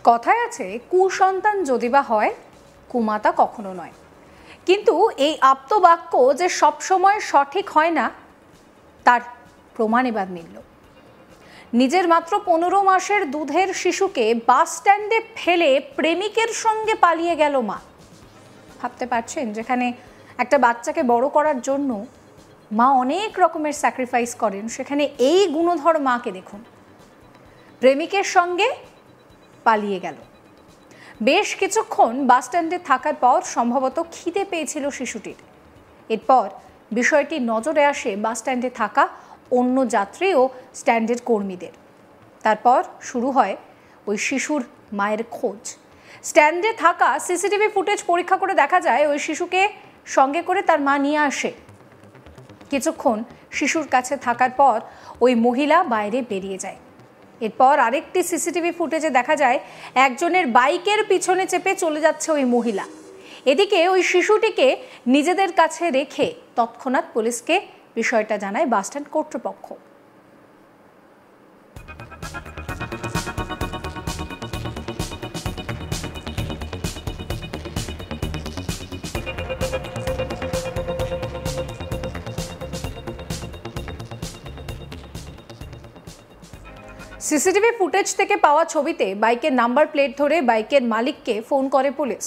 কথায় আছে কুসন্তান যদি বা হয় কুমাতা কখনো নয়, কিন্তু এই আপ্তবাক্য যে সবসময় সঠিক হয় না তার প্রমাণ এবার মিলল। নিজের মাত্র 15 মাসের দুধের শিশুকে বাস স্ট্যান্ডে ফেলে প্রেমিকের সঙ্গে পালিয়ে গেল মা। ভাবতে পারছেন, যেখানে একটা বাচ্চাকে বড় করার জন্য মা অনেক রকমের স্যাক্রিফাইস করেন, সেখানে এই গুণধর মাকে দেখুন, প্রেমিকের সঙ্গে পালিয়ে গেল। বেশ কিছুক্ষণ বাস স্ট্যান্ডে থাকার পর সম্ভবত খিদে পেয়েছিল শিশুটির। এরপর বিষয়টি নজরে আসে বাস স্ট্যান্ডে থাকা অন্য যাত্রী ও স্ট্যান্ডের কর্মীদের। তারপর শুরু হয় ওই শিশুর মায়ের খোঁজ। স্ট্যান্ডে থাকা সিসিটিভি ফুটেজ পরীক্ষা করে দেখা যায় ওই শিশুকে সঙ্গে করে তার মা নিয়ে আসে। কিছুক্ষণ শিশুর কাছে থাকার পর ওই মহিলা বাইরে বেরিয়ে যায়। এরপর আরেকটি সিসিটিভি ফুটেজে দেখা যায় একজনের বাইকের পিছনে চেপে চলে যাচ্ছে ওই মহিলা। এদিকে ওই শিশুটিকে নিজেদের কাছে রেখে তৎক্ষণাৎ পুলিশকে বিষয়টা জানায় বাসস্ট্যান্ড কর্তৃপক্ষ। সিসিটিভি ফুটেজ থেকে পাওয়া ছবিতে বাইকের নাম্বার প্লেট ধরে বাইকের মালিককে ফোন করে পুলিশ।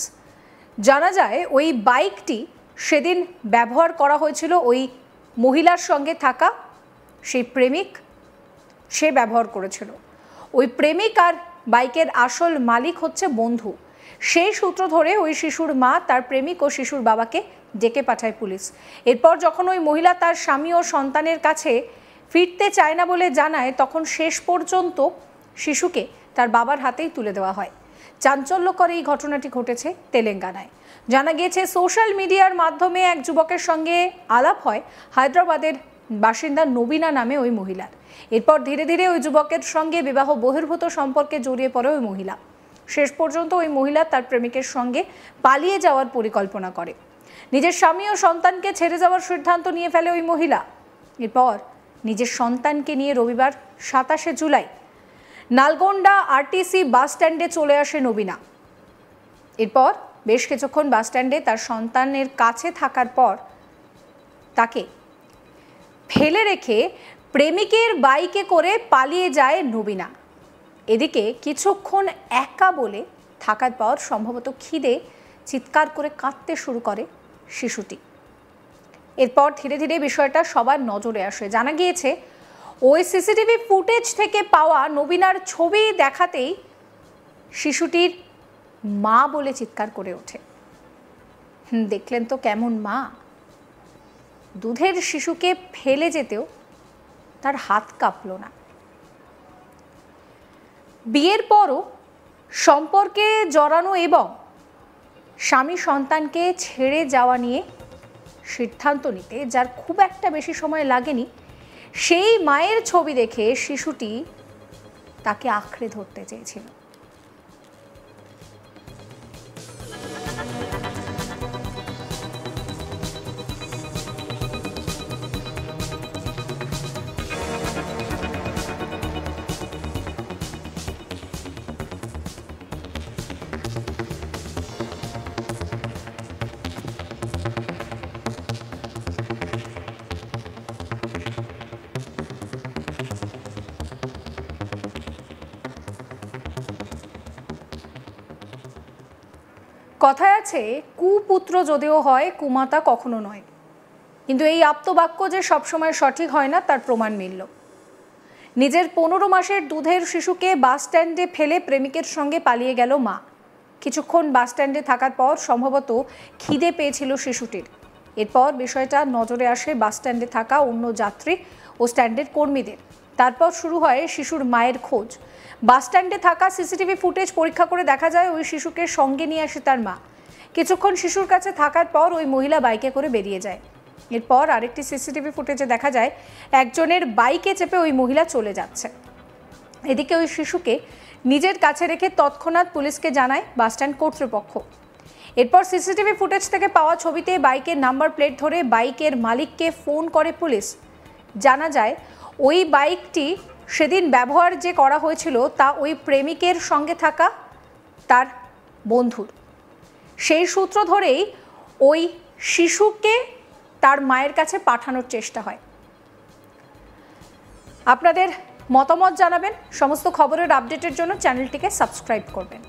জানা যায় ওই বাইকটি সেদিন ব্যবহার করা হয়েছিল ওই মহিলার সঙ্গে থাকা সেই প্রেমিক, সে ব্যবহার করেছিল। ওই প্রেমিক আর বাইকের আসল মালিক হচ্ছে বন্ধু। সেই সূত্র ধরে ওই শিশুর মা তার প্রেমিক ও শিশুর বাবাকে ডেকে পাঠায় পুলিশ। এরপর যখন ওই মহিলা তার স্বামী ও সন্তানের কাছে ফিরতে চায় না বলে জানায়, তখন শেষ পর্যন্ত শিশুকে তার বাবার হাতেই তুলে দেওয়া হয়। চাঞ্চল্যকর এই ঘটনাটি ঘটেছে তেলেঙ্গানায়। জানা গিয়েছে সোশ্যাল মিডিয়ার মাধ্যমে এক যুবকের সঙ্গে আলাপ হয় হায়দ্রাবাদের বাসিন্দা নবীনা নামে ওই মহিলার। এরপর ধীরে ধীরে ওই যুবকের সঙ্গে বিবাহ বহির্ভূত সম্পর্কে জড়িয়ে পড়ে ওই মহিলা। শেষ পর্যন্ত ওই মহিলা তার প্রেমিকের সঙ্গে পালিয়ে যাওয়ার পরিকল্পনা করে। নিজের স্বামী ও সন্তানকে ছেড়ে যাওয়ার সিদ্ধান্ত নিয়ে ফেলে ওই মহিলা। এরপর নিজের সন্তানকে নিয়ে রবিবার 27 জুলাই নালগোন্ডা আরটিসি বাস স্ট্যান্ডে চলে আসে নবীনা। এরপর বেশ কিছুক্ষণ বাস স্ট্যান্ডে তার সন্তানের কাছে থাকার পর তাকে ফেলে রেখে প্রেমিকের বাইকে করে পালিয়ে যায় নবীনা। এদিকে কিছুক্ষণ একা বলে থাকার পর সম্ভবত খিদে চিৎকার করে কাঁদতে শুরু করে শিশুটি। এরপর ধীরে ধীরে বিষয়টা সবার নজরে আসে। জানা গিয়েছে ওই সিসিটিভি ফুটেজ থেকে পাওয়া নবীনার ছবি দেখাতেই শিশুটির মা বলে চিৎকার করে ওঠে। দেখলেন তো কেমন মা, দুধের শিশুকে ফেলে যেতেও তার হাত কাঁপল না। বিয়ের পরও সম্পর্কে জড়ানো এবং স্বামী সন্তানকে ছেড়ে যাওয়া নিয়ে সিদ্ধান্ত নিতে যার খুব একটা বেশি সময় লাগেনি, সেই মায়ের ছবি দেখে শিশুটি তাকে আঁকড়ে ধরতে চেয়েছিল। কথায় আছে কুপুত্র যদিও হয় কুমাতা কখনো নয়, কিন্তু এই আপ্তবাক্য যে সবসময় সঠিক হয় না তার প্রমাণ মিলল। নিজের 15 মাসের দুধের শিশুকে বাস স্ট্যান্ডে ফেলে প্রেমিকের সঙ্গে পালিয়ে গেল মা। কিছুক্ষণ বাস স্ট্যান্ডে থাকার পর সম্ভবত খিদে পেয়েছিল শিশুটির। এরপর বিষয়টা নজরে আসে বাস স্ট্যান্ডে থাকা অন্য যাত্রী ও স্ট্যান্ডের কর্মীদের। তারপর শুরু হয় শিশুর মায়ের খোঁজ। বাস স্ট্যান্ডে থাকা সিসিটিভি ফুটেজ পরীক্ষা করে দেখা যায় ওই শিশুকে সঙ্গে নিয়ে আসে তার মা। কিছুক্ষণ শিশুর কাছে থাকার পর ওই মহিলা বাইকে করে বেরিয়ে যায়। এরপর আরেকটি সিসিটিভি ফুটেজে দেখা যায় একজনের বাইকে চেপে ওই মহিলা চলে যাচ্ছে। এদিকে ওই শিশুকে নিজের কাছে রেখে তৎক্ষণাৎ পুলিশকে জানায় বাসস্ট্যান্ড কর্তৃপক্ষ। এরপর সিসিটিভি ফুটেজ থেকে পাওয়া ছবিতে বাইকের নাম্বার প্লেট ধরে বাইকের মালিককে ফোন করে পুলিশ। জানা যায় ওই বাইকটি সেদিন ব্যবহার যে করা হয়েছিল তা ওই প্রেমিকের সঙ্গে থাকা তার বন্ধুর। সেই সূত্র ধরেই ওই শিশুকে তার মায়ের কাছে পাঠানোর চেষ্টা হয়। আপনাদের মতামত জানাবেন। সমস্ত খবরের আপডেটের জন্য চ্যানেলটিকে সাবস্ক্রাইব করবেন।